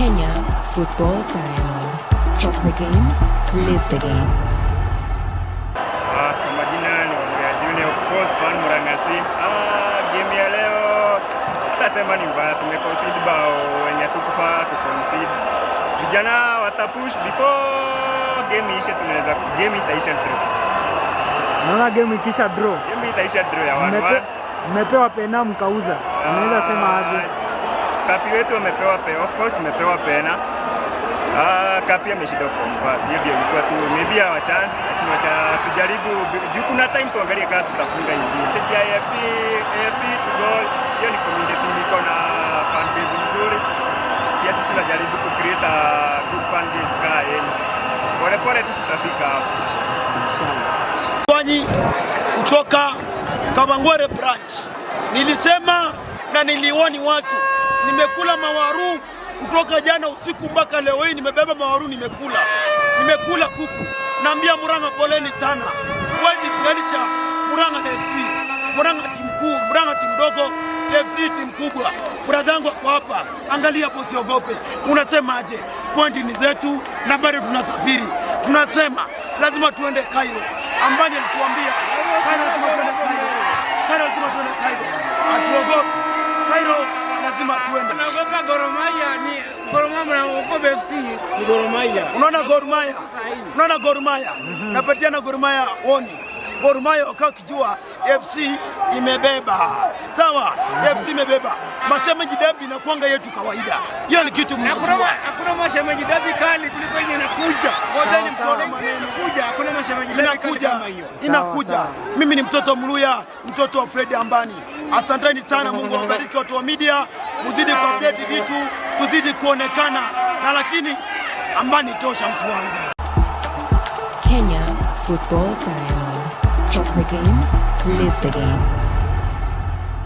Kenya Football Dialogue. Talk the game, live the game. Kwa majina ni Wangea Junior, of course, fan Murang'a. Game ya leo sitasema ni mbaya, tumeconcede bao wenye tukufaa kuconcede. Vijana watapush before game ishe, tunaweza game itaisha draw. Naona game ikisha draw. Game itaisha draw ya 1-1. Mmepewa pena mkauza. Unaweza sema aje? Kapi wetu wamepewa pena, of course tumepewa pena. Kapi ameshinda convert. Hiyo ndio ilikuwa tu maybe a chance, lakini wacha tujaribu juu kuna time tuangalie kama tutafunga nyingine. Sasa AFC to goal. Hiyo ni community iko na fan base nzuri. Pia sisi tunajaribu ku create a good fan base yenu. Pole pole tu tutafika hapo. Inshallah. Kwani kutoka Kamangwere branch. Nilisema na niliwani watu. Nimekula mawaru kutoka jana usiku mpaka leo hii nimebeba mawaru nimekula. Nimekula kuku. Naambia Murang'a poleni sana. Wezi kuganisha Murang'a na FC. Murang'a timu kuu, Murang'a timu ndogo, FC timu kubwa. Bradhangu wako hapa. Angalia hapo, usiogope. Unasemaje? Pointi ni zetu na bado tunasafiri. Tunasema lazima tuende Cairo. Ambani alituambia Cairo lazima tuende Cairo. Cairo lazima tuende Cairo. Hatuogopi. Cairo lazima tuende. Naogopa Gor Mahia, ni Gor Mahia na Okobe FC ni Gor Mahia. Unaona Gor Mahia? Unaona Gor Mahia? Napatiana Gor Mahia woni. Gor Mahia wakao kijua FC imebeba. Sawa? FC imebeba. Mashemeji derby na kuanga yetu kawaida. Hiyo ni kitu mnajua. Hakuna mashemeji derby kali kuliko yenye inakuja. Ngoja ni mtoto maneno. Kuja, hakuna mashemeji derby kali kama hiyo. Inakuja. Mimi ni mtoto Mluya, mtoto wa Fred Ambani. Asanteni sana, Mungu awabariki watu wa media. Muzidi kuupdate vitu, tuzidi kuonekana. Na lakini Ambani tosha mtu wangu. Kenya Football Dialogue. Talk the game, live the game.